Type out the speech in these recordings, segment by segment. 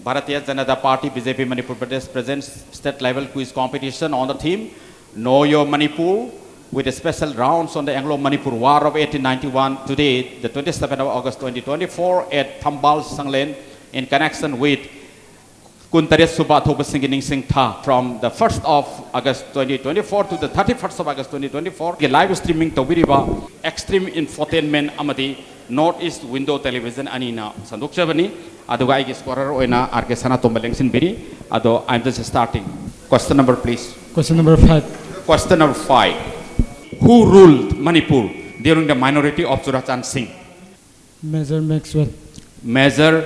Bharatiya Janata Party BJP Manipur Pradesh presents state level quiz competition on the theme Know Your Manipur with a special rounds on the Anglo-Manipur War of 1891 today, the 27th of August 2024 at 𝗕𝗛𝗣 in connection with 𝗠𝗔𝗡𝗜𝗣𝗨𝗥 from the 1st of August 2024 to the 31st of August 2024. Live streaming tawiriba extreme infotainment amadi Northeast Window Television anina sandukchabani. Aduga aigi scorer oina arke sana tombalengsin biri. Ado I'm just starting. Question number please. Question number 5. Question number 5. Who ruled Manipur during the minority of 𝗕𝗏𝗪 Singh? Major Maxwell. Major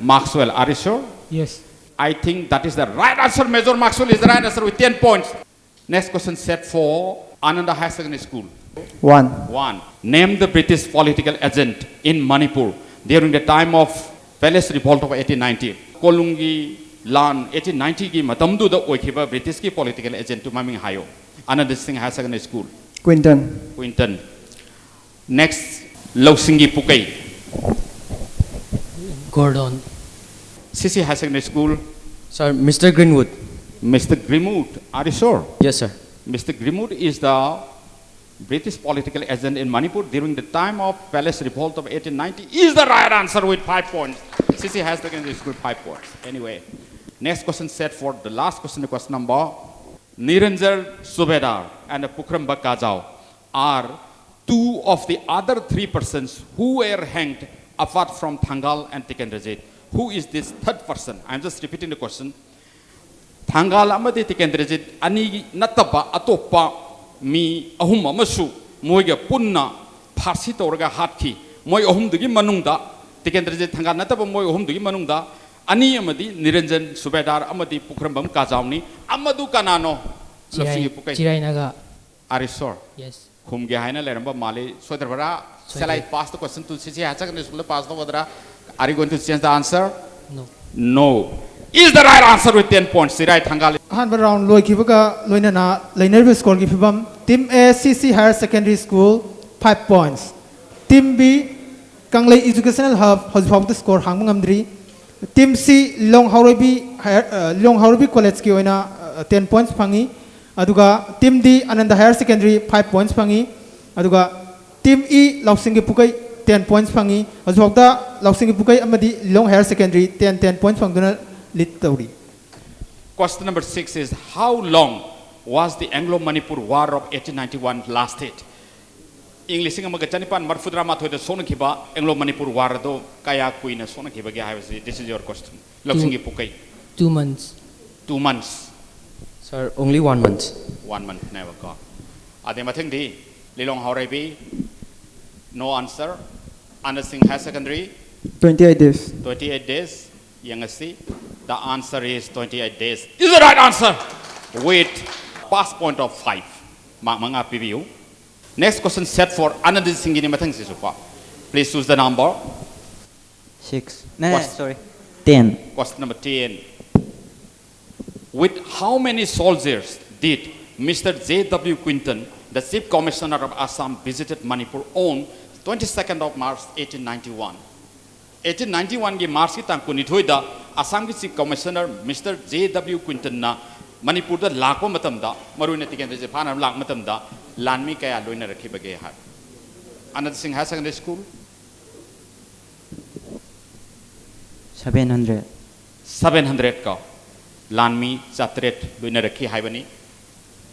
Maxwell. Are you sure? Yes. I think that is the right answer. Major Maxwell is the right answer with 10 points. Next question set for Ananda High Secondary School. 1. Name the British political agent in Manipur during the time of Palace Revolt of 1890. Kolungi Lan 1890 ki matamdu da oikhiba British ki political agent to maming hayo. Ananda Singh High Secondary School. Quinton. Next, Lausingi Pukai. Gordon. CC High Secondary School. Sir, Mr. Greenwood. Mr. Greenwood. Are you sure? Yes, sir. Mr. Greenwood is the British political agent in Manipur during the time of Palace Revolt of 1890. Is the right answer with 5 points. CC High Secondary School 5 points. Anyway, next question set for the last question, question number. Niranjan Subedar and 𝗕𝗛𝗣 𝗣𝗥 are two of the other 3 persons who were hanged apart from Thangal and Tikendrejit. Who is this third person? I am just repeating the question. Thangal amadi Tikendrejit ani nataba atopa mi ahum amasu moiga punna pharsi torga hathi moi ahum dugi manungda Tikendrejit Thangal nataba moi ahum dugi manungda ani amadi Niranjan Subedar amadi 𝗕𝗛𝗣 𝗣𝗥 amadu kanano Lausingi Pukai. Chirainaga. Are you sure? Yes. Whom Gahaina Leramba Mali Sodervara? Shall I pass the question to CC High Secondary School? Pass the Vadra? Are you going to change the answer? No. No. Is the right answer with 10 points? Sirai Thangal. Hanba round loy kibuka loinana linear score gifibam. Team A CC Higher Secondary School 5 points. Team B Kanglei Educational Hub has found the score hangamdri. Team C Long Haurebi College ki oina 10 points phangi. Aduga Team D Ananda Higher Secondary 5 points phangi. Aduga Team E Lausingi Pukai 10 points phangi. Azokda Lausingi Pukai amadi Long Higher Secondary 10 points phangduna lit tawri. Question number 6 is how long was the Anglo-Manipur War of 1891 lasted? English singa magachanipan marfudra mathoi the sonakiba Anglo-Manipur War do kaya kuina sonakiba ge. This is your question. Lausingi Pukai. 2 months. 2 months. Sir, only 1 month. 1 month never gone. Ademathing di Lilong Haurebi. No answer. Ananda Singh High Secondary. 28 days. 28 days. Youngesti. The answer is 28 days. Is the right answer with pass point of 5. Mga PBU. Next question set for Ananda Singh Mathang Sisupa. Please choose the number. 6. Sorry. 10. Question number 10. With how many soldiers did Mr. J.W. Quinton, the Chief Commissioner of Assam, visited Manipur on 22nd of March 1891? 1891 ki March ki tangku nithoida Assam ki Chief Commissioner Mr. J.W. Quinton na Manipur da lakwa matamda maruna Tikendrejit phana lak matamda lanmi kaya loina rakhibage ha. Ananda Singh High Secondary School 700. 700 ka lanmi chatret loina rakhi haibani.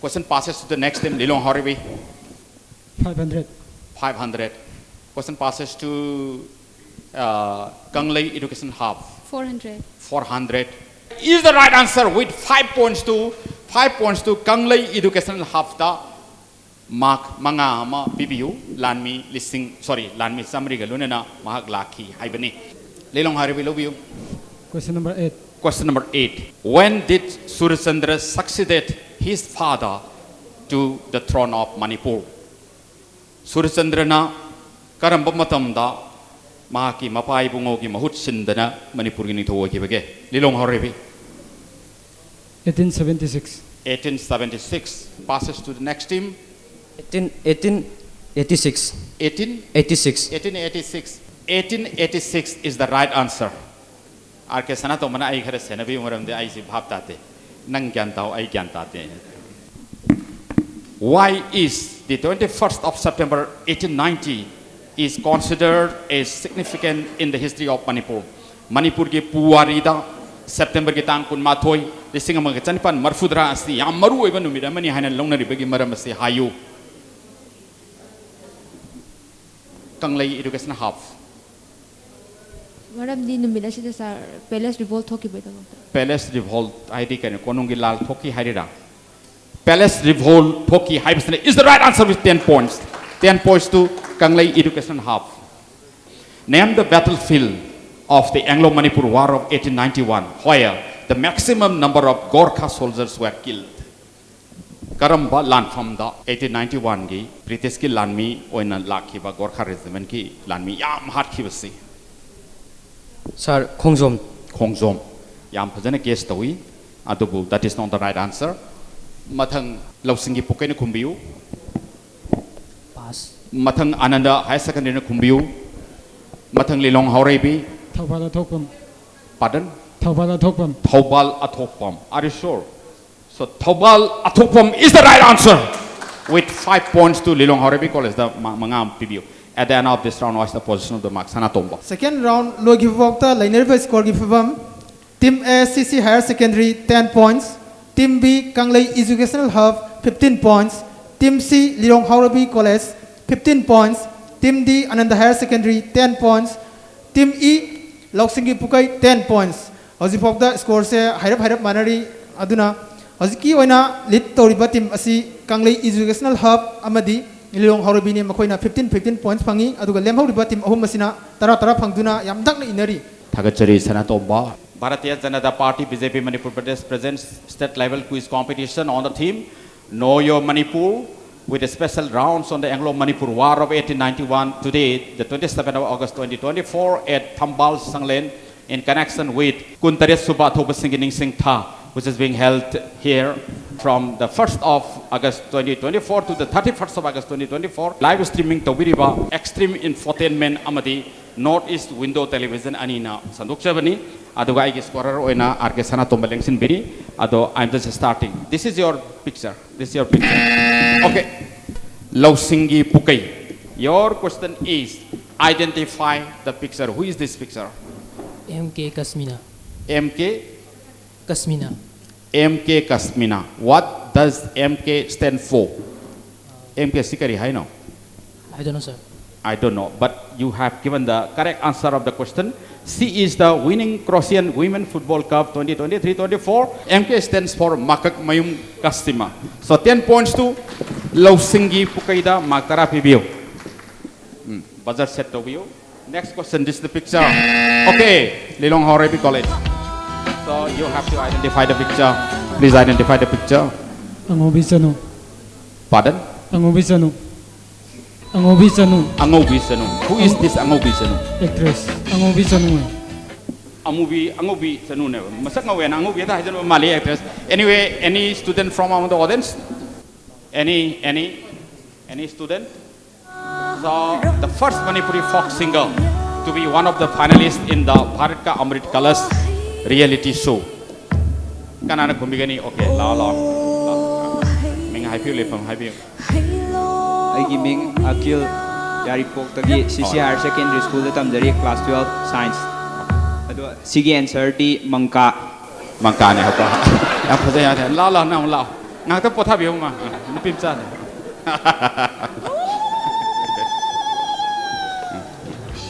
Question passes to the next team. Lilong Haurebi 500. 500. Question passes to Kanglei Education Hub 400. 400. Is the right answer with 5 points to Kanglei Education Hub da mark manga ma PBU lanmi samri galunena mahak laki haibani. Lilong Haurebi love you. Question number 8. Question number 8. When did 𝗠𝗏𝗪 succeeded his father to the throne of Manipur? 𝗠𝗏𝗪 na karamba matamda mahaki mapai bungogi mahut sindana Manipur gi nitho gi bage. Lilong Haurebi 1876. 1876. Passes to the next team. 1886. 1886. 86. 1886. 1886 is the right answer. आरके सना तो मना आई खरे सेनबी मरम दे आई सी भाव ताते नंग ज्ञान ताओ आई ज्ञान ताते Why is the 21st of September 1890 is considered as significant in the history of Manipur? Manipur ke Puwarida September ke tang kun mathoi lising amang chanipan marfudra asi yam maru oiba numida mani haina longnari bagi maram asi hayu Kanglei education half Madam di numida sida sir palace revolt thoki beta Palace revolt ID kan konungi lal thoki harira Palace revolt thoki haibsne is the right answer with 10 points 10 points to Kanglei education half Name the battlefield of the Anglo-Manipur War of 1891 where the maximum number of Gorkha soldiers were killed Karamba land from the 1891 gi British ki landmi oina lakhi ba Gorkha regiment ki landmi yam hat khibasi Sir, 𝗠𝗔𝗡𝗜𝗣𝗨 Khongzom yam phajana case tawi adubu that is not the right answer mathang lausingi pokaina khumbiu Pass. mathang Ananda High Secondary na khumbiu mathang Lilong Haureibi Thoubal Athokpam pardon Thoubal Athokpam Thaubal Athokpam are you sure so Thaubal Athokpam is the right answer with 5 points to Lilong Haureibi College the mangam PBU at the end of this round was the position of the mark Sana Tomba Second round lo givokta lainerba score gifam Team A CC Higher Secondary 10 points Team B Kanglei Educational Hub 15 points Team C Lilong Haureibi College 15 points Team D Ananda Higher Secondary 10 points Team E Loksingi Pukai 10 points Hozipokda score se hairap manari aduna hoziki oina lead toriba team asi Kanglei Educational Hub amadi Lilong Haureibi ni makoina 15 points phangi aduga lemhoriba team ahum masina tara phangduna yam dakna inari Thagachari Sana Tomba Bharatiya Janata Party BJP Manipur Pradesh presents state level quiz competition on the theme Know Your Manipur with a special rounds on the Anglo-Manipur War of 1891 today, the 27th of August 2024 at Thambal Sanglen in connection with Kuntaret Suba Thobasinging Singh Tha, which is being held here from the 1st of August 2024 to the 31st of August 2024. Live streaming Tobiriba, Extreme Infotainment Amadi, Northeast Window Television Anina Sanduk Chabani, Adugai Scorer Oina Arkesana Tombalengsin Biri, Ado I'm just starting. This is your picture. This is your picture. Okay. Lausingi Pukai. Your question is identify the picture. Who is this picture? MK Kasmina. MK? Kasmina. MK Kasmina. What does MK stand for? MK Sikari, I know. I don't know, sir. I don't know, but you have given the correct answer of the question. C is the winning Croatian Women Football Cup 2023-24. MK stands for Makak Mayum Kastima. So 10 points to Lausingi Pukaida Makara Pibio. Buzzer set to you. Next question, this is the picture. Okay, Lilong Haureibi College. So you have to identify the picture. Please identify the picture. Angobi Sanu Pardon? Angobi Sanu Angobi Sanu Angobi Sanu. Who is this Angobi Sanu? actress Angobi Sanu Angobi Sanu ne. Masak ngawen Angobi ta hajan Mali actress. Anyway, any student from among the audience? Any student? So the first Manipuri folk singer to be one of the finalists in the Bharat Ka Amrit Kalas reality show. Kanana kumbigani okay la. Ming hai piu le pham hai piu. ꯑꯩꯒꯤ ꯃꯤꯡ ꯑꯈꯤꯜ ꯌꯥꯔꯤꯄꯣꯛꯇꯒꯤ CC Higher Secondary School ꯗ ꯇꯝꯖꯔꯤ class 12 Science ꯑꯗꯣ ꯁꯤꯒꯤ ꯑꯟꯁꯔꯗꯤ ꯃꯪꯀꯥ Mangkane hapa. Ya phajai ya la na la. Ngak ta potha biu ma. Nipim cha.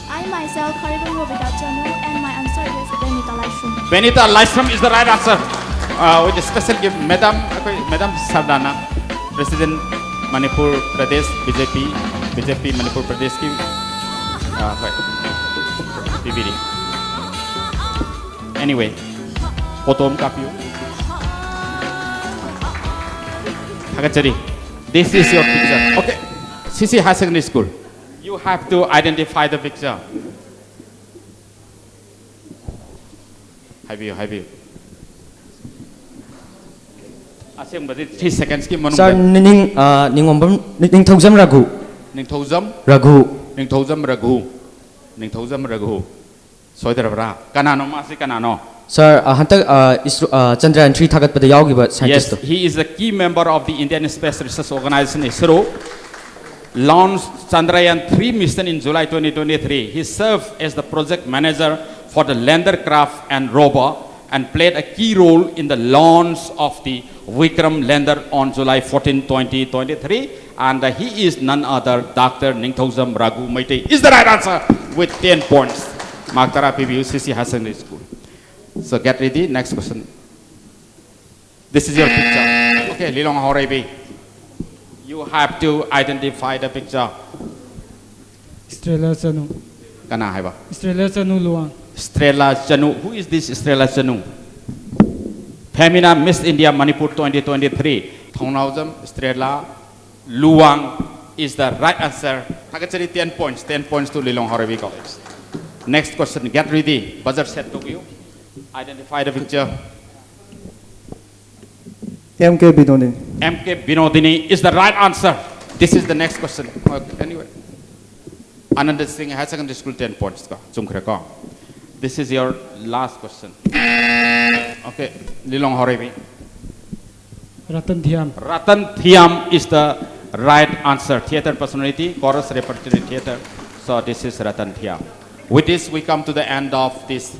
I myself, Kariban Robita Chanu, and my answer is Benita Lashram. Benita Lashram is the right answer. With a special gift, Madam Sardana, President Manipur Pradesh BJP Manipur Pradesh ki PBD. Anyway, potom kapiyo. Hagachari, this is your picture. Okay, CC High Secondary School. You have to identify the picture. Have you? Asing berarti 3 seconds ki manung. Sir, Ningthojam Raghu. Ningthojam Raghu. Ningthojam Raghu. Soidarabra. Kanano masi kanano. Sir, hantak Chandrayaan 3 thagatpada yaugiba Yes, scientist. he is a key member of the Indian Space Research Organization ISRO. Launched Chandrayaan 3 mission in July 2023. He served as the project manager for the lander craft and rover and played a key role in the launch of the Vikram lander on July 14, 2023. And he is none other Dr. 𝗕𝗛𝗩 𝗣𝗥 𝗣𝗥𝗔𝗗𝗘 is the right answer with 10 points. Magtara PBU CC Higher Secondary School. So get ready, next question. This is your picture. Okay, Lilong Horebi. You have to identify the picture. Estrella Chanu. Kana haiba. Estrella Chanu Luang. Estrella Chanu. Who is this Estrella Chanu? Femina Miss India Manipur 2023. 𝗕𝗛𝗩 Estrella Luang is the right answer. Tagachari 10 points. 10 points to Lilong Horebi College. Next question. Get ready. Buzzer set to you. Identify the picture. MK Binodini. MK Binodini is the right answer. This is the next question. Okay, anyway. Anand Singh Higher Secondary School 10 points. This is your last question. Okay, Lilong Horebi. Ratan Thiam. Ratan Thiam is the right answer. Theater personality, chorus repertory theater. So this is Ratan Thiam. With this, we come to the end of this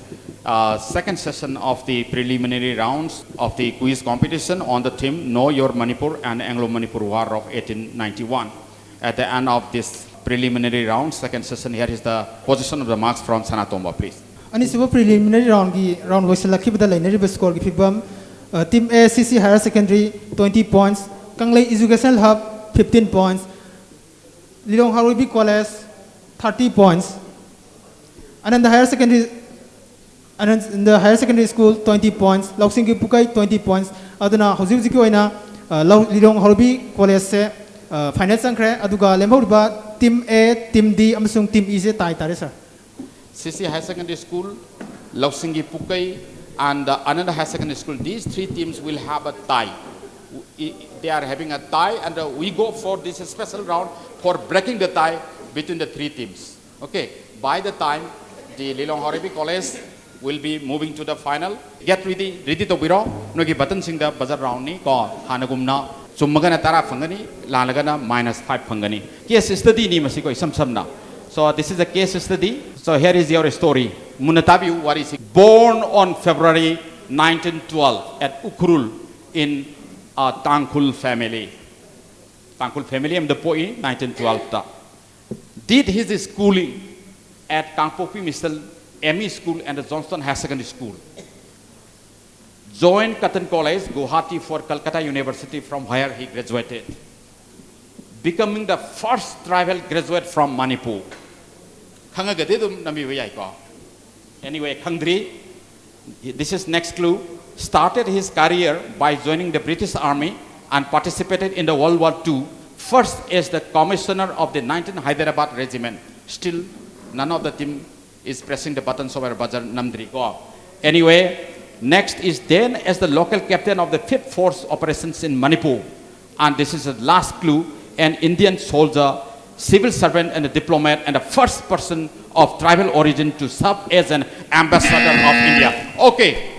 second session of the preliminary rounds of the quiz competition on the theme Know Your Manipur and Anglo-Manipur War of 1891. At the end of this preliminary round, second session, here is the position of the marks from Sanatomba, please. Anisuba preliminary round was lucky with the linear score gifibam. Team A CC Higher Secondary 20 points. Kanglei Educational Hub 15 points. Lilong Horebi College 30 points. And in the higher secondary school 20 points. 𝗏 𝗕𝗏𝗣 20 points. Aduna hojiki oina Lilong Horebi College se final sankre aduga lemhoriba team A, team D amasung team E se tai tare sir. CC High Secondary School, 𝗏 and another higher secondary school, these three teams will have a tie. They are having a tie, and we go for this special round for breaking the tie between the three teams. Okay, by the time the Lilong Horebi College will be moving to the final, get ready to biro. Nogi button sing the buzzer round ni ko hanagumna summagana tara phangani lalagana -5 phangani. Case study ni masiko isam samna. So this is a case study. So here is your story. Munatabi Warisi, born on February 1912 at Ukhrul in a Tangkhul family. Tangkhul family, I'm the poi 1912. Did his schooling at Kangpopi Misal ME School and the Johnston Higher Secondary School. Joined Cotton College, Guwahati for Calcutta University, from where he graduated, becoming the first tribal graduate from Manipur. Anyway, Khangdri, this is next clue, started his career by joining the British Army and participated in the World War II, first as the commissioner of the 19th Hyderabad Regiment. Still, none of the team is pressing the buttons over buzzer namdri. Anyway, next is then as the local captain of the 5th Force operations in Manipur. And this is the last clue, an Indian soldier, civil servant and a diplomat, and the first person of tribal origin to serve as an ambassador of India. Okay.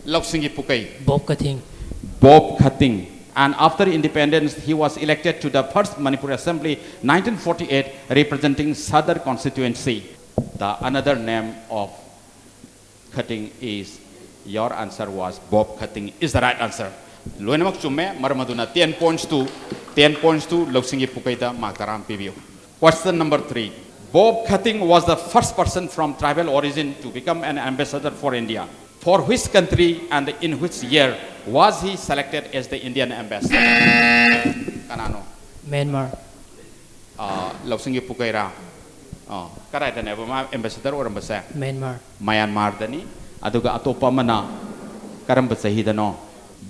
𝗏 Bob Kating. Bob Kating. And after independence, he was elected to the first Manipur Assembly, 1948, representing Sadar constituency. The another name of Kating is, your answer was Bob Kating is the right answer. Loinamak chumme maramaduna 10 points to 𝗏 Magtaram PBU. Question number 3. Bob Kating was the first person from tribal origin to become an ambassador for India. For which country and in which year was he selected as the Indian ambassador? Kanano? Myanmar. 𝗏 ra. Karai da neba ambassador or ambassador? Myanmar. Myanmar dani. Aduga atopa mana karamba sahi dano.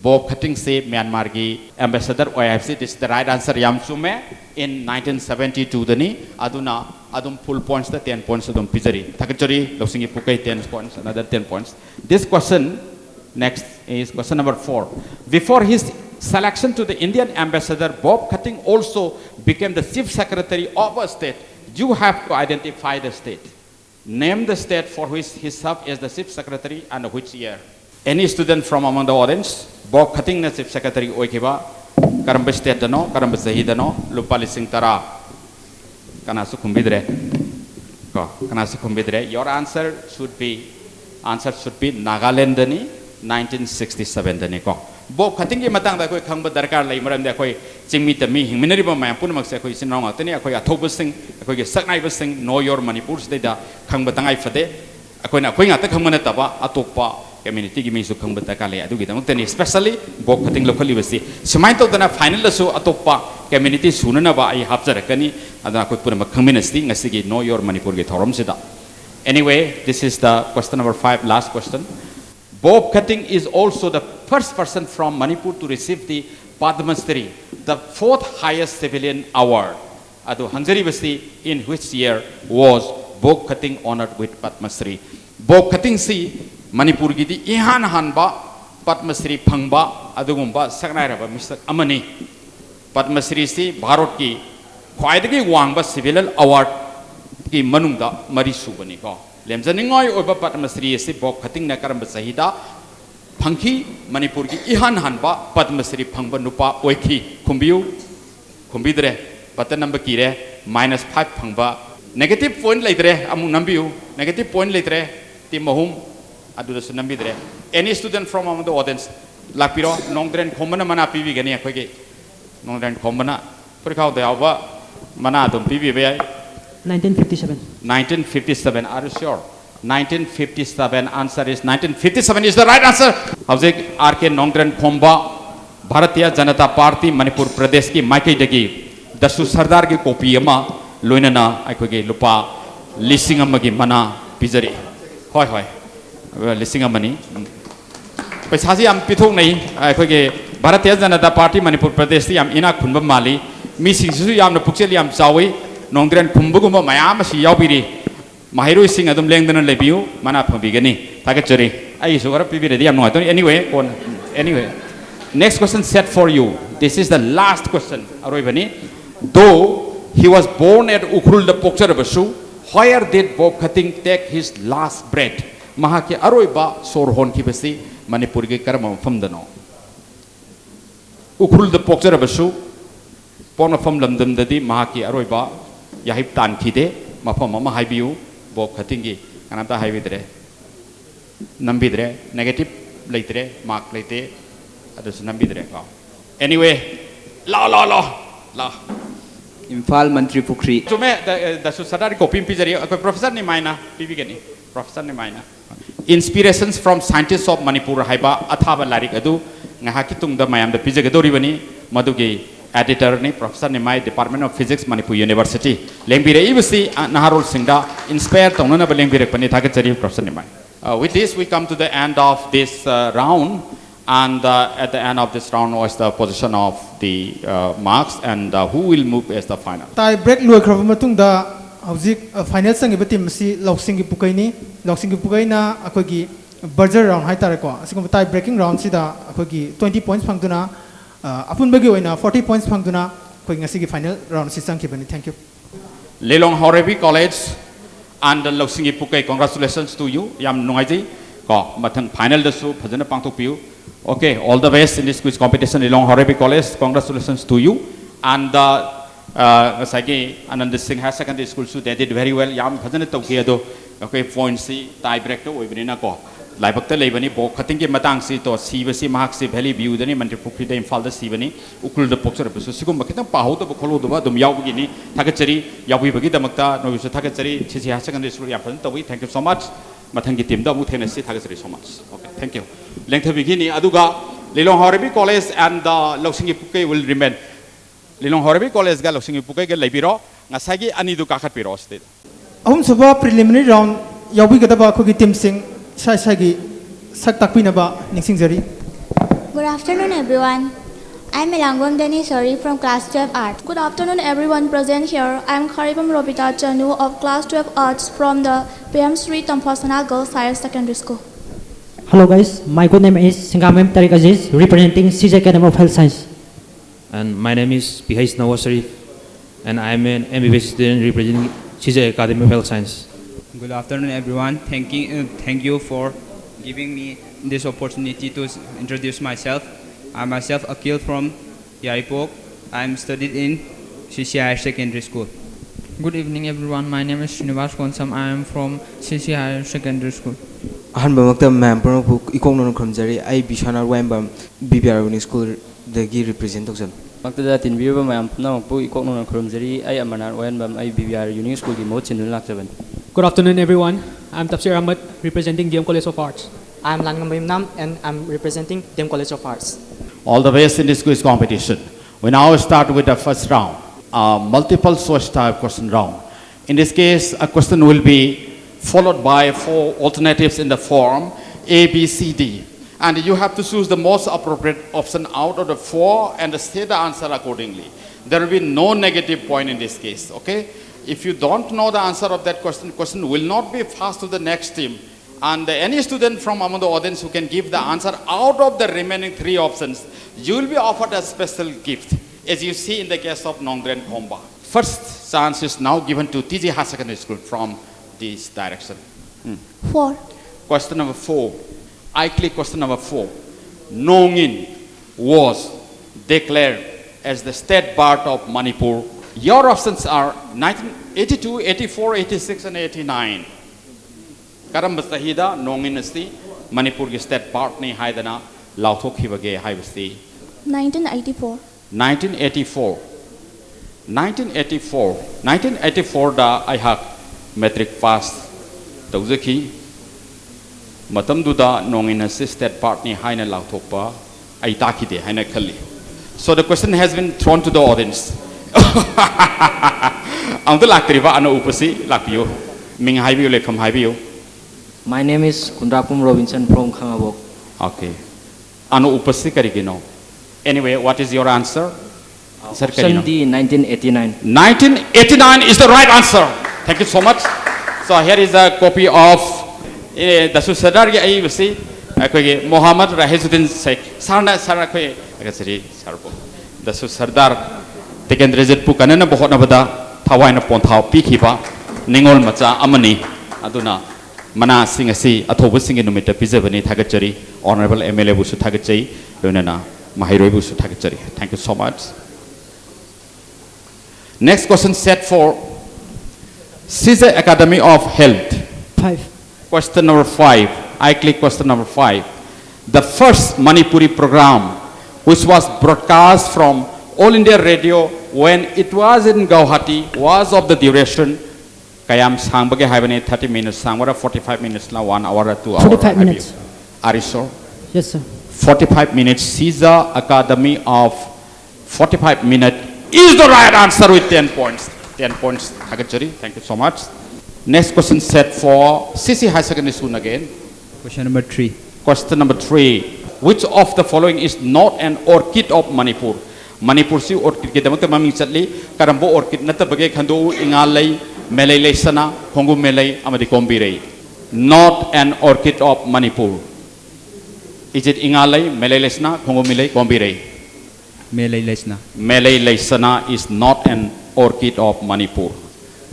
Bob Kating se Myanmar gi ambassador OIFC. This is the right answer. Yamsume in 1972 dani. Aduna adum full points the 10 points adum pizari. Thakachori 𝗏 10 points, another 10 points. This question next is question number 4. Before his selection to the Indian ambassador, Bob Kating also became the chief secretary of a state. You have to identify the state. Name the state for which he served as the Chief Secretary and which year. Any student from among the audience, Bob Cutting the Chief Secretary Oikiba, Karamba State Dano, Karamba Zahidano, Lupali Singh Tara, Kanasu Kumbidre. Kanasu Kumbidre. Your answer should be Nagaland Dani, 1967 Dani ko. Bob Cutting matang da koi khangba darkar lai maram da koi chingmi tami hingminari ba ma punmak se koi sinong atani akoi athoba sing akoi ge saknai ba sing know your manipur se da khangba tangai fade akoi na koi ngata khangmana taba atopa community gi mi su khangba ta kale adu gi tamuk tani especially Bob Cutting locally basi simai to dana final su atopa community sunana ba ai hapjar kani adana koi pura khangminasti ngasi gi know your manipur ge thorom se da. Anyway, this is the question number 5, last question. Bob Cutting is also the first person from Manipur to receive the Padma Shri, the 4th highest civilian award. Adu Hanjari Basi, in which year was Bob Cutting honored with Padma Shri? Bob Cutting si Manipur gidi ihan hanba Padma Shri phangba adugumba saknairaba misak amani. Padma Shri si Bharat ki khwaidagi wangba civilian award ki manungda mari subani ko. Lemjaningoi oba Padma Shri si Bob Cutting na karamba sahida phangki Manipur ki ihan hanba Padma Shri phangba nupa oikhi khumbiu khumbidre patan number kire -5 phangba negative point laitre amu nambiu negative point laitre ti mahum aduda su nambidre. Any student from among the audience lakpiro nongdren khomana mana pibi gani akhoi nongdren khomana purikhaw da yawa mana dum pibi be 1957. 1957, are you sure? 1957, answer is 1957 is the right answer. Howzik RK Nongdren Khomba, Bharatiya Janata Party, Manipur Pradesh ki Maikai Dagi, Dasu Sardar ki kopi ama, Loinana, Aikoge Lupa, Lissingama ki mana, Pizari. Hoi hoi, Lissingamani. Peshazi am Pitung Nai, Aikoge Bharatiya Janata Party, Manipur Pradesh, Yam Ina Kunba Mali, Missing Yam the Puxel Yam Zawi. Nongdren Kumbuguma Mayama si Yaubiri Mahiru sing Adam Langdon Lebu, Manapa Bigani, Takachuri. I used to have anyway. Next question set for you. This is the last question. Though he was born at Ukrul the Pokcharabasu, where did Bob Cutting take his last breath? Mahaki Aroiba Sorhon Kibasi, Manipurgi Karamam from the no. Ukrul the Pokcharabasu, Pona from London the Mahaki Aroiba. Yahip tan kide, mapam mama haibiu, Bob Cuttingi, Kanata Havidre, Nambidre, negative later, mark later, others Nambidre. Anyway, la. Infal Mantri Pukri. To me, the Susadari Copim Pizzeria, Professor Nimaina, Pivigani, Professor Nimaina. Inspirations from scientists of Manipur Haiba, Athaba Larikadu, Nahakitung the Mayam, the Pizagadorivani, Madugi. Editor ni Professor Nimai Department of Physics Manipur University Lembire Ibisi Naharul Singda inspired Tonana Lembire Pani Takachari Professor Nimai. With this we come to the end of this round, and at the end of this round was the position of the marks, and who will move as the final. Tai break lui khrav matung da hauzik final sang iba team si Loksingi Pukai na akogi buzzer round hai tare ko asigum tai breaking round si da akogi 20 points phangduna Apun bagi oina 40 points phangduna koi ngasi gi final round si sang kibani. Thank you. Lelong Horebi College and Loksingi Pukai, congratulations to you. Yam nungai ko mathang final dasu phajana pangthok piu. Okay, all the best in this quiz competition. Lelong Horebi College, congratulations to you. And Sagi Anand Singh Higher Secondary School, so they did very well. Yam phajana tawki ado. Okay, points si tie break to oibina ko. Laibakta lebani Bob Cutting ke matang si to sibasi mahak si valley view dani Manipur da Imphal da sibani ukul da pokchar besu sigum bakitang paho da kholo da dum yaw bagi ni thakachari yawi bagi damakta no bisu thakachari chisi Higher Secondary School yam tawi. Thank you so much. Mathangi team da mu thena si thakachari so much. Okay, thank you. Lengtha bigi ni aduga Lelong Horebi College and Loksingi Pukai will remain. Lelong Horebi College ga Loksingi Pukai ga lebiro ngasagi ani du kakhat piro state. Ahum sabah preliminary round yawi gadaba ko gi team sing Good afternoon, everyone. I'm Melangwam Denisori from Class 12 Arts. Good afternoon, everyone present here. I'm 𝗕𝗛𝗣 𝗣𝗥𝗔𝗗𝗑 of Class 12 Arts from the PM3 Tampasana Girls Higher Secondary School. Hello, guys. My good name is 𝗕𝗛𝗣 𝗣𝗥𝗔𝗗𝗘, representing CJ Academy of Health Science. And my name is Nawaz Sharif, and I am an MBBS student representing CJ Academy of Health Science. Good afternoon, everyone. Thank you for giving me this opportunity to introduce myself. I'm myself Akil from �11𝗡𝗣. I'm studied in CC Higher Secondary School. Good evening, everyone. My name is 𝗕𝗛𝗏 𝗠𝗔𝗡𝗜𝗣𝗨. I am from CC Higher Secondary School. ꯑꯍꯥꯟꯕꯃꯛꯇ ꯃꯌꯥꯝ ꯄꯨꯝꯅꯃꯛꯄꯨ ꯏꯀꯣꯛꯅꯅ ꯈꯨꯔꯨꯝꯖꯔꯤ ꯑꯩ Vishwanath ꯋꯥꯌꯦꯡꯕꯝ ꯕꯤꯄꯤꯑꯥꯔ unique ꯁ꯭ꯀꯨꯜꯗꯒꯤ represent ꯇꯧꯖꯕꯅꯤ ꯃꯛꯇꯗ ꯇꯤꯟꯕꯤꯔꯤꯕ ꯃꯌꯥꯝ ꯄꯨꯝꯅꯃꯛꯄꯨ ꯏꯀꯣꯛꯅꯅ ꯈꯨꯔꯨꯝꯖꯔꯤ ꯑꯩ ꯑꯃꯔꯅꯥꯊ ꯋꯥꯌꯦꯡꯕꯝ ꯑꯩ ꯕꯤꯄꯤꯑꯥꯔ unique ꯁ꯭ꯀꯨꯜꯒꯤ ꯃꯍꯨꯠ ꯁꯤꯟꯗꯨꯅ ꯂꯥꯛꯆꯕꯅꯤ Good afternoon, everyone. I'm 𝗕𝗏𝗣 𝗠𝗔𝗡𝗦𝗛 representing DM College of Arts. I'm Langnam Nam and I'm representing DM College of Arts. All the best in this quiz competition. We now start with the first round, multiple choice type question round. In this case, a question will be followed by 4 alternatives in the form A, B, C, D. And you have to choose the most appropriate option out of the 4 and say the answer accordingly. There will be no negative point in this case, okay? If you don't know the answer of that question will not be passed to the next team. And any student from among the audience who can give the answer out of the remaining 3 options, you will be offered a special gift, as you see in the case of Nongdren Khomba. First chance is now given to TG High Secondary School from this direction. 4. Question number 4. I click question number 4. Nongin was declared as the state bird of Manipur. Your options are 1982, 84, 86 and 89. Karamba sahida Nongin asi Manipur ki state bird ni haidana lauthokkhibage haibasi 1984. 1984. 1984 da I have metric pass tawzaki matamduda Nongin asi state bird ni haina lauthokpa ai takide haina khalli. So the question has been thrown to the audience. Ang laktriba ano upasi lakpiyo ming haibiyo lekham haibiyo. My name is 𝗠𝗔𝗡𝗏 Robinson from 𝗕𝗏𝗡. Okay. Ano upasi karigino. Anyway, what is your answer? Option D, 1989. 1989 is the right answer. Thank you so much. So here is a copy of the Sardar ai basi akogi Mohammad Rahizuddin Sheikh. Sarna koi agasiri sarbo. The Sardar Tekendrejit pu kanana bohot na bada thawaina ponthau pikhiba ningol macha amani aduna mana sing asi athobu singi numita pijabani thagachari honorable MLA busu thagachai loinana mahairoi busu thagachari. Thank you so much. Next question set for CJ Academy of Health. 5. Question number 5. I click question number 5. The first Manipuri program which was broadcast from All India Radio when it was in Guwahati was of the duration Kayam Sangbage Haibane 30 minutes, Sangwara 45 minutes, now 1 hour or 2 hours. 45 minutes. Are you sure? Yes, sir. 45 minutes. CISA Academy of 45 minutes is the right answer with 10 points. 10 points. Thank you so much. Next question set for CC High Secondary School again. Question number 3. Question number 3. Which of the following is not an orchid of Manipur? Manipur si orchid ke damak maming chatli karambo orchid nata bage khando ingalai melai lesana khongu melai amadi kombirei. Not an orchid of Manipur. Is it ingalai melai lesana khongu melai kombirei? Melai lesna. Melai lesana is not an orchid of Manipur.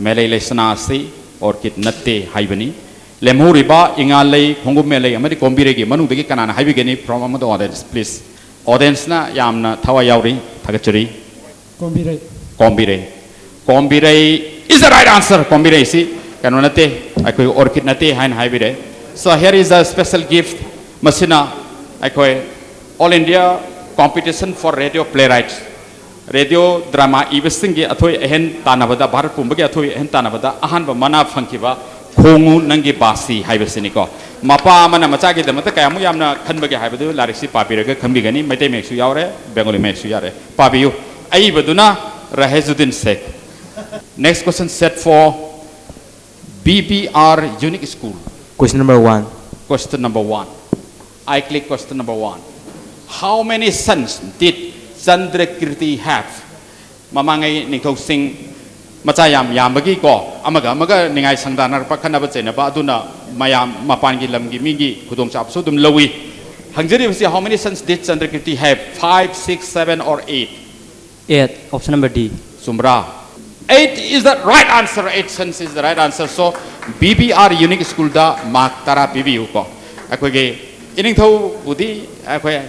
Melai lesana si orchid natte haibani. Lemhuriba ingalai khongu melai amadi kombirei gi manu degi kanana haibigeni from amado audience please. Audience na yamna thawa yauri thagachari. Kombirei is the right answer. Kombirei si kanonate akoi orchid nate hain haibire. So here is a special gift masina akoi All India competition for radio playwrights. Radio drama ibisingi athoi ehen tanabada Bharat pumbagi athoi ehen tanabada ahanba mana phangkiba khongu nangi basi haibasini ko. Mapa mana machagi damata kayamu yamna khanbagi haibadu lariksi papiraga khambigani maitai meksu yaure Bengali meksu yare pabiyu ai baduna Rahizuddin Sheikh. Next question set for BBR Unique School. Question number 1. Question number 1. I click question number 1. How many sons did 𝗠𝗔𝗡𝗦𝗛𝗏 have? Mamangai ningthau sing machayam yambagi ko amaga ningai sangdanar pakhana bachena ba aduna mayam mapangi lamgi migi khudong chap so dum lowi hangjari basi how many sons did 𝗠𝗔𝗡𝗏 have? 5, 6, 7 or 8? 8. Option number D. Sumra. 8 is the right answer. 8 sons is the right answer. So BBR Unique School da mark tara PBU ko akoge ining thau budi akoi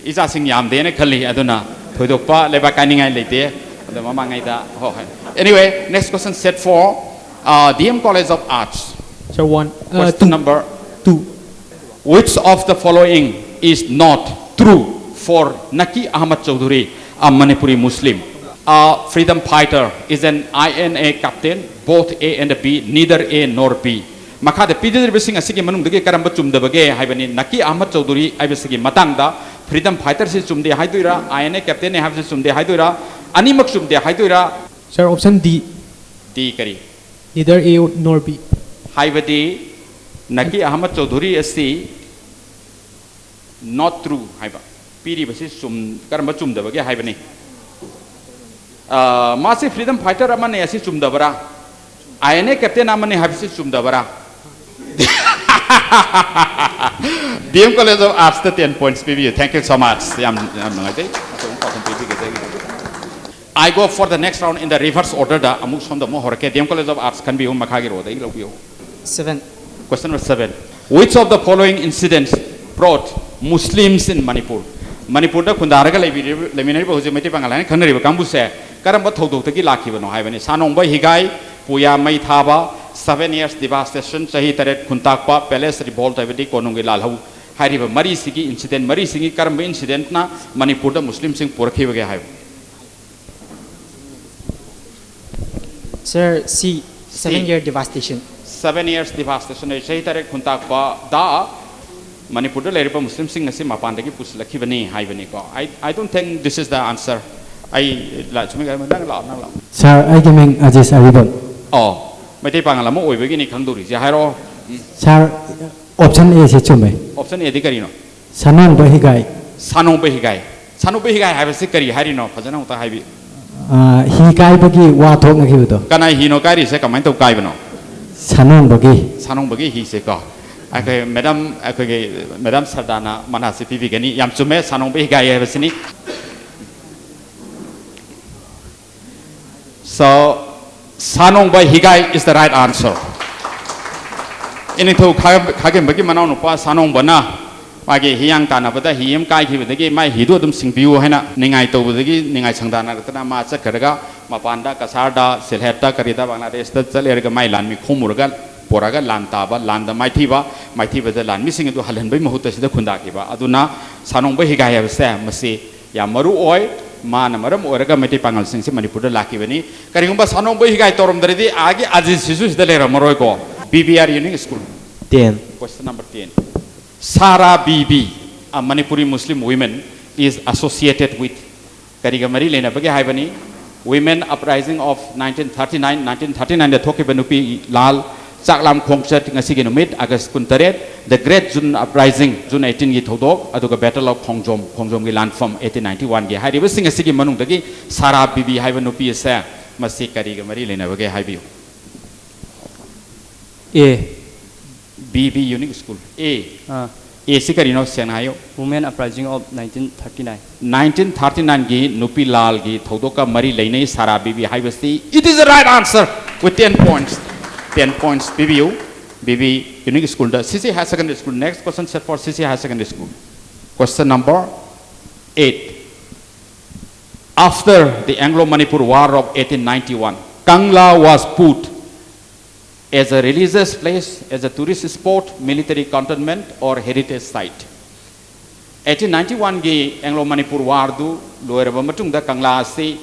isa sing yam de ne khali aduna thoidokpa leba kaningai leite adama mangai da ho anyway next question set for DM College of Arts. Sir, one. Question number 2. Which of the following is not true for Naki Ahmad Chowdhury, a Manipuri Muslim? A freedom fighter is an INA captain, both A and B, neither A nor B. Makada Peter Bissing a Sigi Manum de Karambachum de Bagay, Havani, Naki Ahmad Chowdhury, Ibisigi Matanga, freedom fighters is Sum de Haidura, INA captain, have Sum de Haidura, Animaxum de Haidura. Sir, option D. D Kari. Neither A nor B. Haivadi, Naki Ahmad Chowdhury SC, not true. Haiba. Piri basis Sum Karambachum de Bagay, Haivani. Massive freedom fighter amane asi chumdabara INA captain amane habisi chumdabara DM College of Arts the 10 points PBU. Thank you so much. I go for the next round in the reverse order da amuk from the mohorke DM College of Arts can be makhagi ro dai lobiyo 7. Question number 7. Which of the following incidents brought Muslims in Manipur? Manipur da kundaraga leminari boje meti pangalane khanari ba kambuse karamba thodok laki bano haibani sanongba higai puya mai thaba 7 years devastation chahi taret khuntakpa palace revolt haibadi konungi lalhau hairiba mari sigi incident mari sigi karamba incident na Manipur da muslim sing purakhiba ge haib. Sir, C. 7-year devastation. 7 years devastation chahi taret khuntakpa da Manipur da leripa muslim sing asi mapandagi puslakhi bani haibani ko I don't think this is the answer. Sir, I gaming Ajis Aribon. Oh, may tay pangalan mo oy begini khangduri si hairo. Sir, option A si chume. Option A di karino. Sanong bahigay. Sanong bahigay. Sanong bahigay habi si kari harino phajana uta haibi. Higay bagi wa thok na kibuto. Kanai hino kari se kamai to kai bano. Sanong bagi. Sanong bagi hi se ko. Akoi madam Sardana manasi pipi gani yam chume sanong bahigay habi sini. So, Sanong by Higai is the right answer. Inito Kagem Bagi Mananopa, Sanong Bana, Magi Hiang Tana, but he am Kai with the game, my Hidodum Sing View, Ningai to the Ningai Sandana, Maza Karaga, Mapanda, Kasarda, Silheta, Karida, Bangladesh, the Zelerga Mailan, Mikumurgal, Poraga, Lantaba, Landa, Maitiba, the land missing into Halan Bimutas, the Kundakiba, Aduna, Sanong by Higai, Sam, Masi, Yamaru Oi. Man amaram oraga meti pangal sing si Manipur da laki bani karingumba sanong boy higai torom dari di agi aziz sisus da lera moroi ko BBR Unique School 10. Question number 10. Sara Bibi, a Manipuri Muslim woman, is associated with karigamari lena bagi hai bani women uprising of 1939 da thoki banupi lal Chaklam Khongchat ngasi numit August kuntaret the Great June Uprising June 18 gi thodok aduga Battle of Khongjom gi land from 1891 gi hari basing ngasi gi manung dagi Sara Bibi haiba nupi sa masi kari ga mari lena bage haibiu A. BB Unique School A sikari no sen hayo Women Uprising of 1939 gi nupi lal gi thodoka mari leinai Sara Bibi haibasti it is the right answer with 10 points 10 points BB Unique School. The CC High Secondary School. Next question set for CC High Secondary School. Question number 8. After the Anglo-Manipur War of 1891, Kangla was put as a religious place, as a tourist spot, military cantonment or heritage site. 1891 gi Anglo-Manipur War du lower Bamatung Kangla si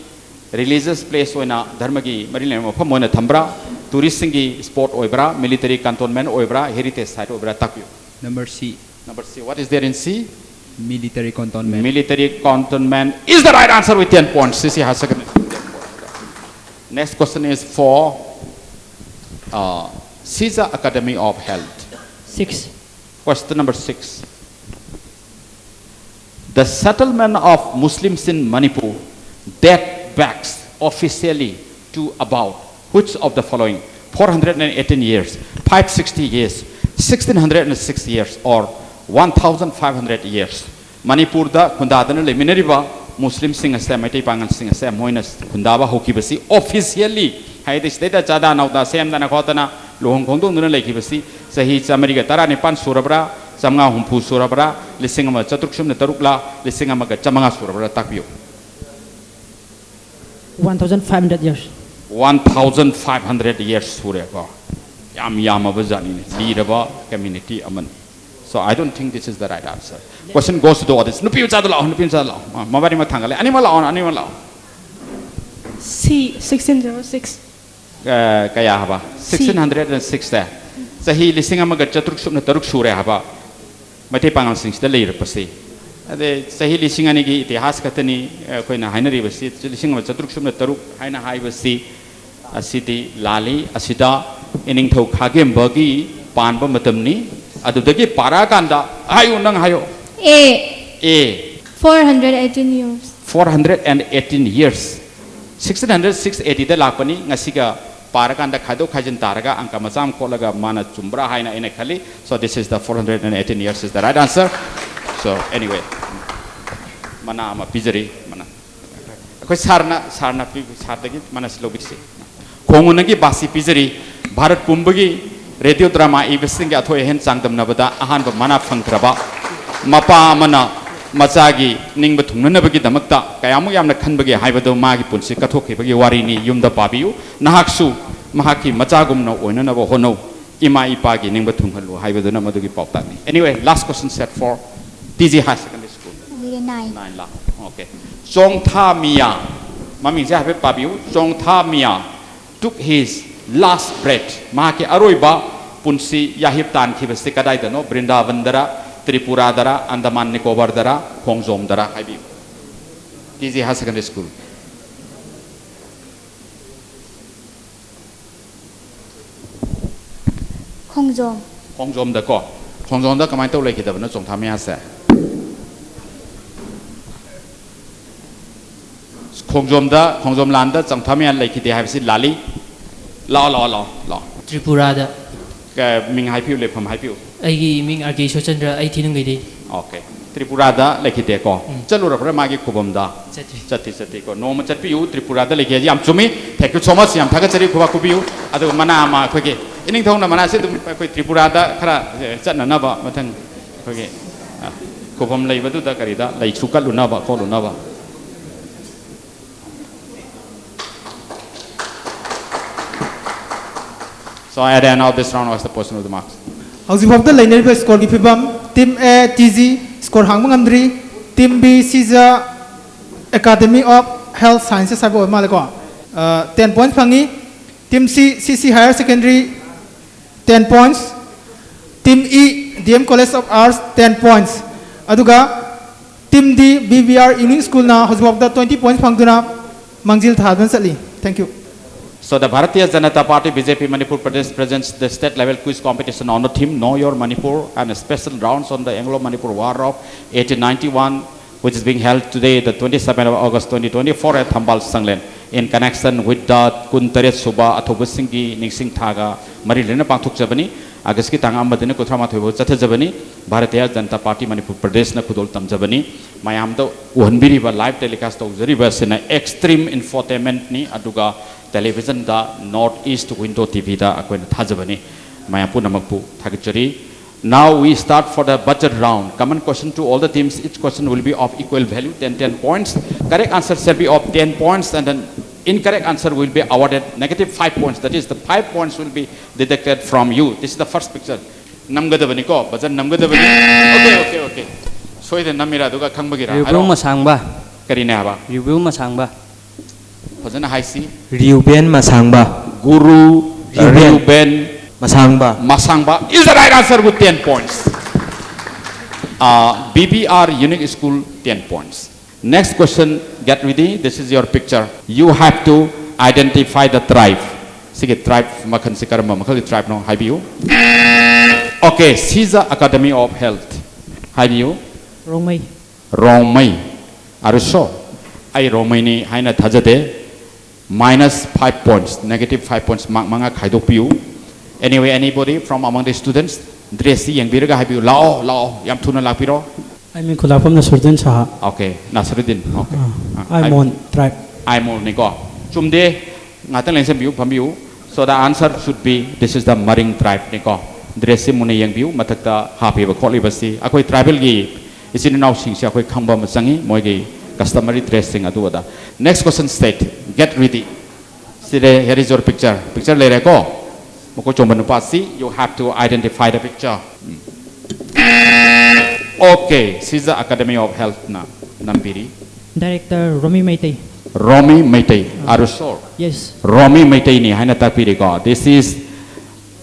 religious place oina dharmagi marilem phamona thambra tourist singi sport oibra military cantonment oibra heritage site oibra takyu. Number C. What is there in C? Military cantonment. Military cantonment is the right answer with 10 points. CC has second. Next question is for Caesar Academy of Health. 6. Question number 6. The settlement of Muslims in Manipur that backs officially to about which of the following? 418 years, 560 years, 1606 years, or 1500 years. Manipur da kundadana leminariba Muslim singa se maitai pangan singa se moinas kundaba hokibasi officially hai this data chada nauda sem dana khotana luhong khongdong duna lekhibasi sahi chamari ga tara ni pan surabra chamnga humpu surabra lising ama chatruk sumna tarukla lising ama ga chamanga surabra takbiyo 1,500 years. 1,500 years sure ko yam abajani ni liraba community aman. So I don't think this is the right answer. Question goes to the audience. Nupi uchadu lao, nupi uchadu lao. Mabari mathangale. Animal lao. C 1606. Kaya haba 1606 there. Sahi lising amaga chatruk sumna taruk sure haba. Mate pangal sing the later pasi. Ade sahi lising ani gi itihas katani koina hainari basi lising ama chatruk sumna taruk haina hai basi asiti lali asida ining thau khagem bagi panba matamni adudagi parakanda hayo nang hayo. A 418 years. 418 years. 1680 da lakpani ngasiga parakanda khado khajin taraga angka macam kolaga mana chumbra haina ene khali. So this is the 418 years is the right answer. So anyway, mana ama pijari mana koi sarna sardagi mana slobiksi kongunagi basi pijari bharat pumbagi radio drama investing ga thoi hen changdam nabada ahan ba mana phangtraba mapa mana macagi ningba thungnabagi damakta kayamu yamna khanbagi haibado magi punsi kathokibagi warini yumda pabiu nahaksu mahaki macagumna oinanaba hono ima ipagi ningba thunghalu haibado na madugi pautani. Anyway, last question set for TG High Secondary School. 9 lakh. Okay. 𝗠𝗔𝗡𝗣𝗣 maming ja habe pabiu 𝗠𝗔𝗡𝗣𝗣 took his last breath mahaki aroiba punsi yahip tan khibasi kadai dano Brindavan dara Tripura dara Andaman Nicobar dara Khongjom dara haibi TG High Secondary School. Khongjom da ko Khongjom da kamai to lekhi da bana 𝗠𝗔𝗡𝗣𝗣 se Khongjom landa 𝗠𝗔𝗡𝗣𝗣 lekhi de haibasi lali lao Tripura da ming haipiu le pham haipiu ai ming 𝗟𝗪𝗩 ai thinung gei okay Tripura da lekhi de ko chalura pra magi khubam da chati ko no ma chatpiu Tripura da lekhi yam chumi thank you so much yam thaga chari khuba khubiu adu mana ma khoge ining thongna mana se dum khoi Tripura da khara chatna na ba mathang khoge khubam lei badu da kari da lei chukat luna ba ko luna ba. So at the end of this round was the person with the marks. Howsing of the linear score gi phibam team A TG score hangmang amdri team B Caesar Academy of Health Sciences sabo malako 10 points phangi team C CC Higher Secondary 10 points team E DM College of Arts 10 points aduga team D BVR Evening School na howsing of the 20 points phangduna mangjil thadban sali. Thank you. So the Bharatiya Janata Party BJP Manipur Pradesh presents the state level quiz competition on the theme Know Your Manipur and special rounds on the Anglo-Manipur War of 1891, which is being held today, the 27th of August 2024 at Thambal Sanglen in connection with the 𝗠𝗪𝗏 Athobasingi Ningsing Thaga Marilena Pangthuk Jabani August ki tanga amadine Kutrama Thobo Chatha Jabani Bharatiya Janata Party Manipur Pradesh na Khudol Tam Jabani mayam do uhanbiriba live telecast tawjariba sina extreme infotainment ni aduga television da northeast window TV da akoina thajabani mayapu namakpu thagchari. Now we start for the budget round. Common question to all the teams. Each question will be of equal value, 10 points. Correct answer shall be of 10 points and then incorrect answer will be awarded -5 points. That is the 5 points will be deducted from you. This is the first picture. Namgadabani ko budget namgadabani. Okay. So the namira duga khangbagira. Review masangba. Karina ba. Review masangba. Fazana high C. Reuben masangba. Guru Reuben Masangba is the right answer with 10 points. BBR Unique School 10 points. Next question, get ready. This is your picture. You have to identify the tribe. Sige tribe makan sikarma makali tribe no have you. Okay, Caesar Academy of Health. Have you? Romai. Are you sure? I Romai ni haina thajade. -5 points, -5 points. Manga khaidok piu. Anyway, anybody from among the students, dressy yang biraga habiu lao yam thuna lapiro. I mean Kulapam Nasruddin Saha. Okay, Nasruddin. Okay. I'm on tribe. I'm on niko. Chumde ngatang lengse biu pambiu So the answer should be this is the Maring tribe niko. Dress muna yang view matakta happy ba kholi basi. Akoi tribal gi isin now sing sia akoi khamba masangi moi gi customary dressing adu ada. Next question state. Get ready. Sire here is your picture. Picture le ko. Moko chomban pasi you have to identify the picture. Okay, Caesar Academy of Health na Nampiri. Director Romi Meitei. Romi Meitei. Are you sure? Yes. Romi Meitei ni haina tapiri ko. This is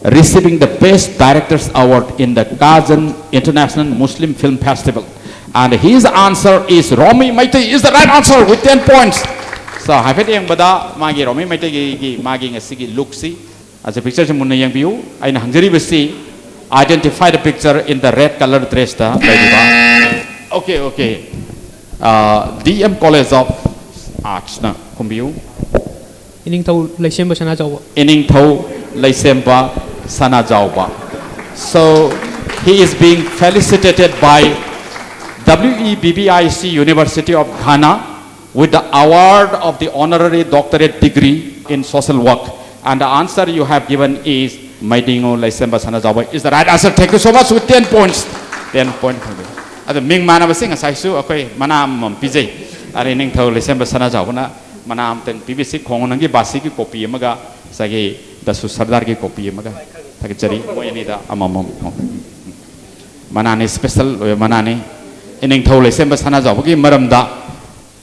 receiving the Best Directors Award in the Kozhikode International Muslim Film Festival. And his answer is Romi Meitei is the right answer with 10 points. So, hafet yang bada magi Romi Meitei gi magi ngasigi look si. As a picture se munna yang view, aina hangjari besi identify the picture in the red color dress ta. Okay, okay. DM College of Arts na kumbiu. Ining thau laisemba sana jawba. Ining thau laisemba sana jawba. So he is being felicitated by WEBBIC University of Ghana with the award of the honorary doctorate degree in social work. And the answer you have given is Maidingo Laisemba Sana Jawba is the right answer. Thank you so much with 10 points. 10 points. Ada ming mana basing asai su akoi mana am PJ. Ari ning thau Laisemba Sana Jawba na mana am ten BBC khongonang gi basi gi copy amaga sagi dasu sardar gi copy amaga thak chari moi ani da amamam. Mana ni special mana ni ining thau Laisemba Sana Jawba gi maram da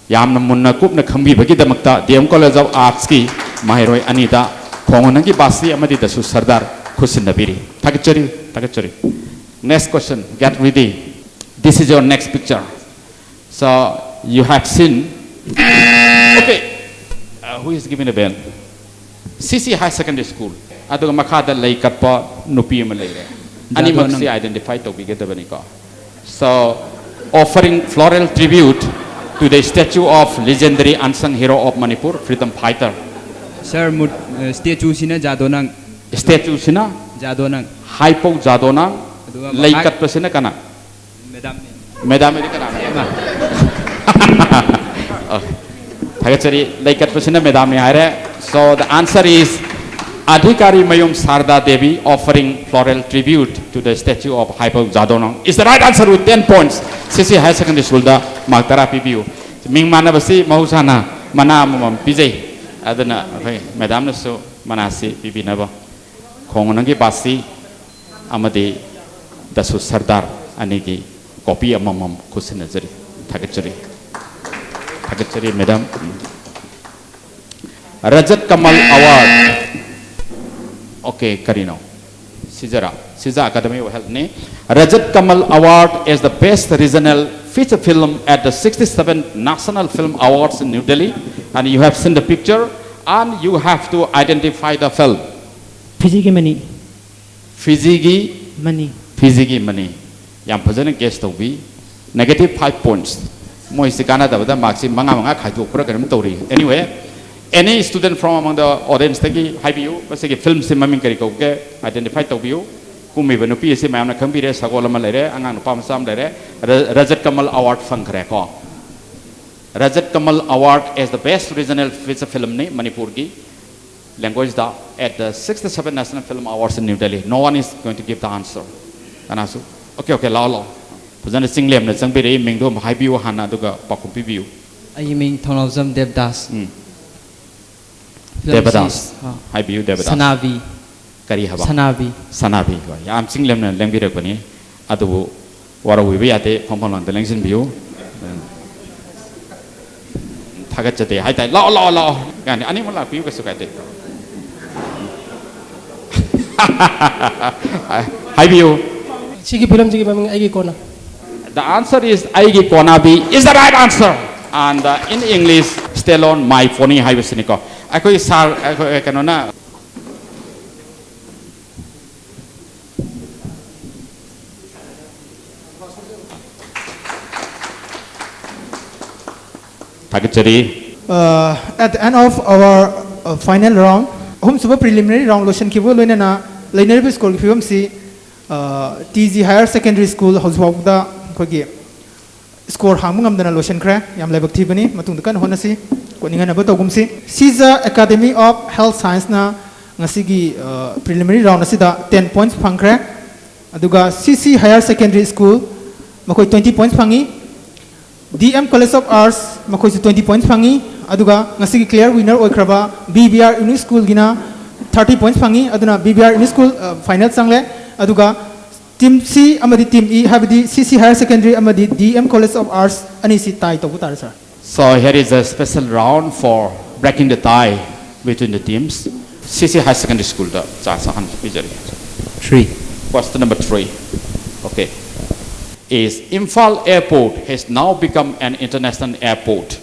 yamna munna kupna khambi bagi damakta DM College of Arts ki mahiroi ani da khongonangi basi amadi dasu sardar khusin nabiri takachari. Next question, get ready. This is your next picture. So you have seen. Okay, who is giving a bell? CC High Secondary School. Aduga makada lay katpa nupi malay. Ani maksi identify to bigadabani ko. So offering floral tribute to the statue of legendary unsung hero of Manipur, freedom fighter. Sir, statue sina jadonang. Statue sina jadonang. Hypo jadonang. Laikat pasina kana. Madam ini kana. Thagachari laikat pasina madam ni hare. So the answer is Adhikari Mayum Sarda Devi offering floral tribute to the statue of Hypo Jadonang is the right answer with 10 points. CC High Secondary School da magtara PBU. Ming mana basi mahusana mana amam PJ. Adana madam na so manasi PB na ba. Khongonangi basi amadi dasu sardar anigi copy amam kusin jari thagachari madam. Rajat Kamal Award. Okay, Karino. Caesar Academy of Health ne Rajat Kamal Award is the best regional feature film at the 67th National Film Awards in New Delhi, and you have seen the picture and you have to identify the film. Fizigi Mani. Fizigi Mani. Yam phajana guess to be negative 5 points. Moi sikana da bada marks manga khaju pura karam tori. Anyway, any student from among the audience tagi high view basically film simaming kari ko ke identify to view kumi benupi isi mayamna khambire sagolama lere angang pam sam lere Rajat Kamal Award fang kare ko. Rajat Kamal Award is the best regional feature film ni Manipur ki language da at the 67th National Film Awards in New Delhi. No one is going to give the answer. Kanasu. Okay, lao. Phajana singlem na changbire mingdo high view hana duga pakumpi view. Ai ming Thonawjam Devdas. Devdas. High view Devdas. Sanavi. Kari haba. Sanavi. Yam singlem na language ko ni adu wara wi ate phomphom lang lengsin view. Thagachate hai tai lao kan ani mala view ka sukate. High view. Sigi film sigi maming aigi kona. The answer is Aigi Konabi is the right answer. And in English, still on my phone high visiniko. Ako sar ako kanona. At the end of our final round, hum super preliminary round lotion kibo loina na linear score film si TG Higher Secondary School Hoswalkda kogi score hangmungam dana lotion kra yam lebak thibani matung kan honasi koninga na batogum si Caesar Academy of Health Science na ngasigi preliminary round asida 10 points phangkhre aduga CC Higher Secondary School makoi 20 points phangi DM College of Arts makoi 20 points phangi aduga ngasigi clear winner oikraba BBR Uni School gina 30 points phangi aduna BBR Uni School final changle aduga Team C amadi Team E habidi CC Higher Secondary amadi DM College of Arts ani si tie to butar sir. So here is a special round for breaking the tie between the teams. CC High Secondary School da chasahan bijari. 3. Question number 3. Okay. Is Imphal Airport has now become an international airport.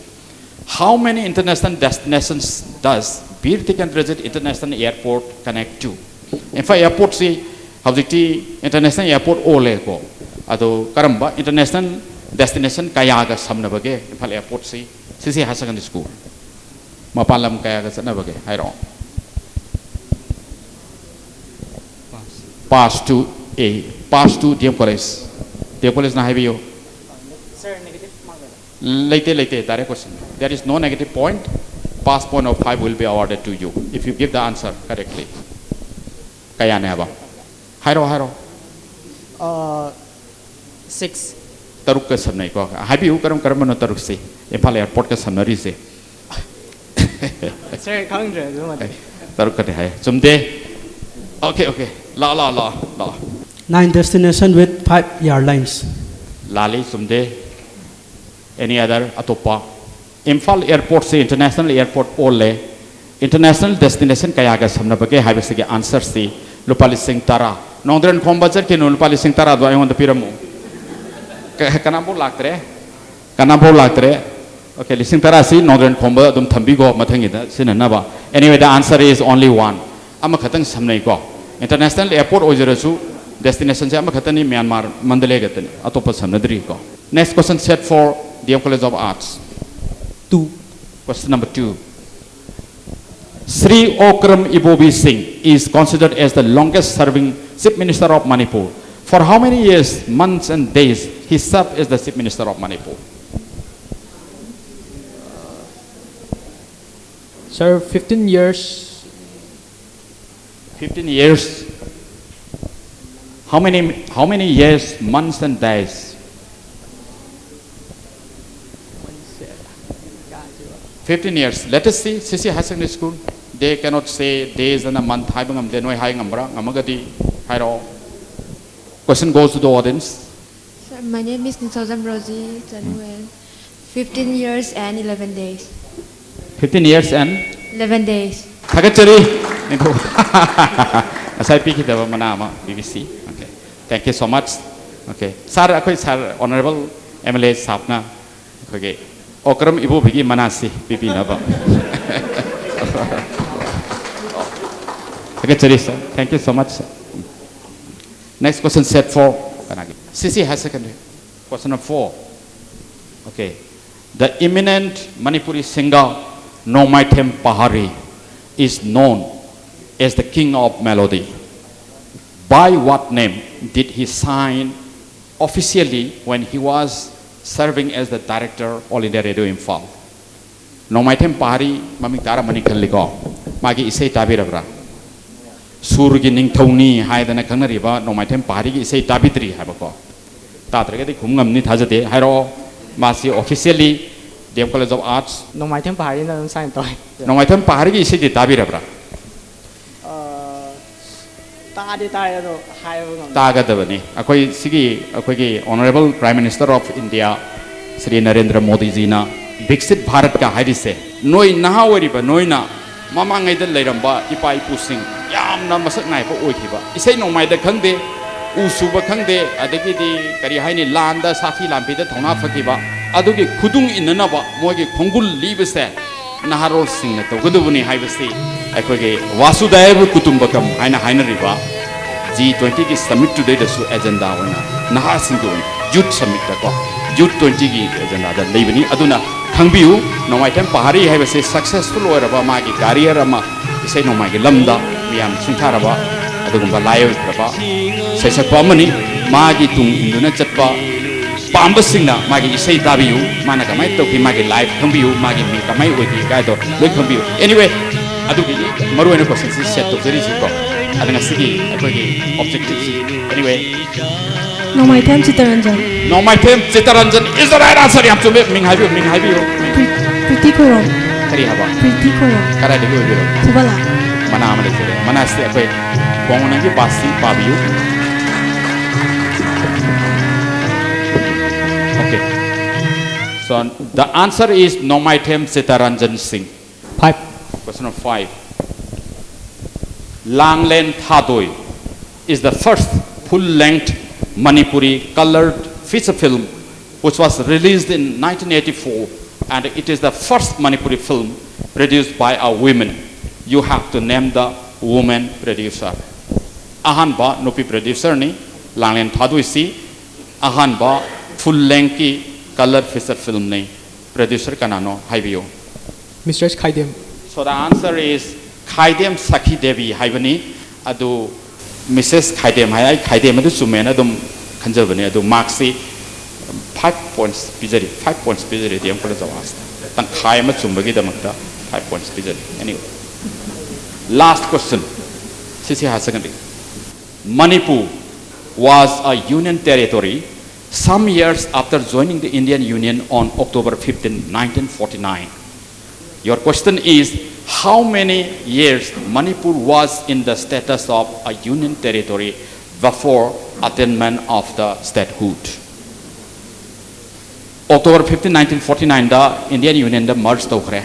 How many international destinations does 𝗣𝗥𝗘𝗦𝗛 International Airport connect to? Imphal Airport si hawjikti international airport ole ko. Ado karamba international destination kaya ga samnabage Imphal Airport si CC High Secondary School. Mapalam kaya ga sanabage. Hairo. Pass to DM College. DM College na habiyo. Sir, negative mark. Later, direct question. There is no negative point. Pass point of 5 will be awarded to you if you give the answer correctly. Kaya na ba? Hairo. 6. Taruk ka samnay ko. Habiyo karam no taruk si. Imphal Airport ka samnari si. Sir, kangre. Taruk ka hai. Sumde. Okay. La. 9 destinations with 5 airlines. Lali, Sumde. Any other atopa? Imphal Airport se international airport ole. International destination kaya ga samna bage hai base ke answer si lupali sing tara. Nongdren khombajar ke no lupali sing tara do ayon da piramu. Kanabo laktre. Okay, lising tara si nongdren khomba dum thambi go mathangi da sinana ba. Anyway, the answer is only one. Ama khatang samnai ko. International airport ojerasu destination se ama khatani Myanmar Mandalay gatani atopa samnadri ko. Next question set for DM College of Arts. 2. Question number 2. Sri 𝗕𝗛𝗣𝗣𝗣𝗍 Singh is considered as the longest serving Chief Minister of Manipur. For how many years, months and days he served as the Chief Minister of Manipur? Sir, 15 years. 15 years. How many years, months and days? 15 years. Let us see CC High Secondary School. They cannot say days and a month. Question goes to the audience. Sir, my name is Nisozam Rosie Chanuel. 15 years and 11 days. 15 years and 11 days. BBC. Okay. Thank you so much. Okay. Sir, sir, Honorable MLA Sapna. Okay. 𝗕𝗛𝗣𝗣𝗣𝗍 Manasi Pipi Naba. Okay, sir. Thank you so much. Sir. Next question set for CC High Secondary. Question number 4. Okay. The eminent Manipuri singer 𝗕𝗏𝗡𝗣𝗣 is known as the king of melody. By what name did he sign officially when he was serving as the director All India Radio Imphal? 𝗕𝗏𝗡𝗣𝗣 maming tara mani khalliko magi isai tabirabra surgi ningthoni haidana khangnariba 𝗕𝗏𝗡𝗣𝗣 gi isai tabidri habako tatragadi khumngamni thajade hairo masi officially DM College of Arts 𝗕𝗏𝗡𝗣𝗣 na sign toy. 𝗕𝗏𝗡𝗣𝗣 gi isai tabirabra tagadabani akoi sigi akoi Honorable Prime Minister of India Sri Narendra Modi ji na Viksit Bharat ka harise noi naha wariba noina mamangai da leiramba ipa ipu sing yamna masak nai pa oikhiba isai nomai da khangde usuba khangde adagi di kari haini landa sathi lampi da thona phakiba adugi khudung inna ba mogi khongul libase naharol sing na togadubuni haibase akoi Vasudhaiva Kutumbakam haina riba G20 ki summit today da su agenda wana nahar sing do youth summit da ko youth 20 ki agenda da leibani aduna khangbiu 𝗕𝗏𝗡𝗣𝗣 haibase successful oraba magi career ama isai nomai gi lamda miyam singtharaba adugumba layo raba sesakpa amani magi tung induna chatpa pamba singna magi isai tabiu mana kamai toki magi live khangbiu magi mi kamai oiki kai do loi khangbiu anyway adugi maru ena question si set to jari ko adanga sigi akoi objective anyway Nomitem Chitaranjan. Nomitem Chitaranjan is the right answer. Yam chumbe ming haibi Pretty Korom. kari haba Pretty Korom. kara de go biro Kubala. mana amale sele mana asti akoi bongona gi pasi pabiu okay so the answer is Nomitem Chitaranjan Singh. 5. Question number 5. Langlen Thadoi is the first full-length Manipuri colored feature film which was released in 1984, and it is the first Manipuri film produced by a woman. You have to name the woman producer. Ahanba nupi producer ni Langlen Thadoi si ahanba full-length colored feature film ni producer kanano haibiyo. Mr. Khaidem. So the answer is Khaidem Sakhi Devi haibani adu Mrs. Khaidem hai Khaidem adu sumena dum khanjabani adu marksi 5 points pijari 5 points pijari diam kola jawas tang khai ma chumbagi damakta 5 points pijari. Anyway, last question sisi ha secondary. Manipur was a union territory some years after joining the Indian Union on October 15, 1949. Your question is, how many years Manipur was in the status of a union territory before attainment of the statehood? October 15, 1949, the Indian Union merged tokre.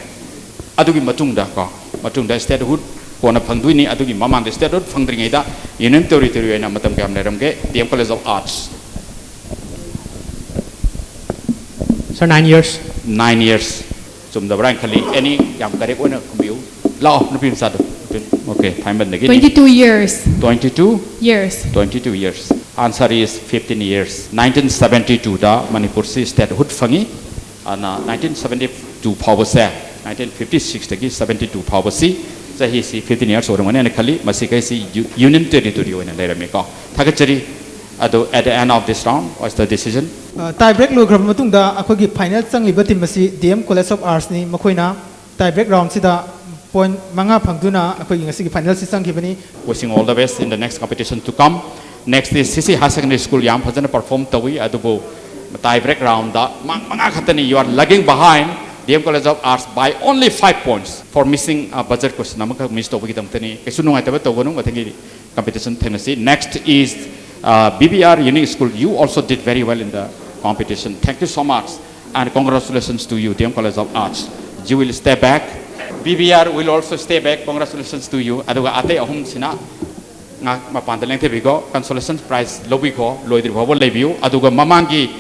Adugi matungda ko, matungda statehood kona phangduini adugi mamang statehood phangdringai da union territory na matam kam leramge DM College of Arts. Sir, 9 years. 9 years. Sumda brang khali any yam correct one kumbiu lao nupim sadu okay time ban lagi 22 years. 22 Years. 22 years. Answer is 15 years. 1972 da Manipur si statehood fangi ana 1972 phawase 1956 tagi 72 phawasi sahi si 15 years orangane ana khali masi kai si union territory oina lerame ko thagachari ado at the end of this round was the decision. Tie break lo grab matung da akogi final sang liba team masi DM College of Arts ni makoina tie break round sida point manga phangduna akogi ngasi gi final si sang khibani. Wishing all the best in the next competition to come. Next is CC High Secondary School yam phajana perform tawi adubo tie break round da manga khatani you are lagging behind DM College of Arts by only 5 points for missing a budget question namaka miss tawagi damtani kesu nungai tabe tawonu mathengi competition thenasi. Next is BBR Unique School. You also did very well in the competition. Thank you so much and congratulations to you, DM College of Arts. You will stay back. BBR will also stay back. Congratulations to you. Aduga ate ahum sina nga mapandaleng te bigo consolation prize lobi ko loidri bhabo lebiu aduga mamangi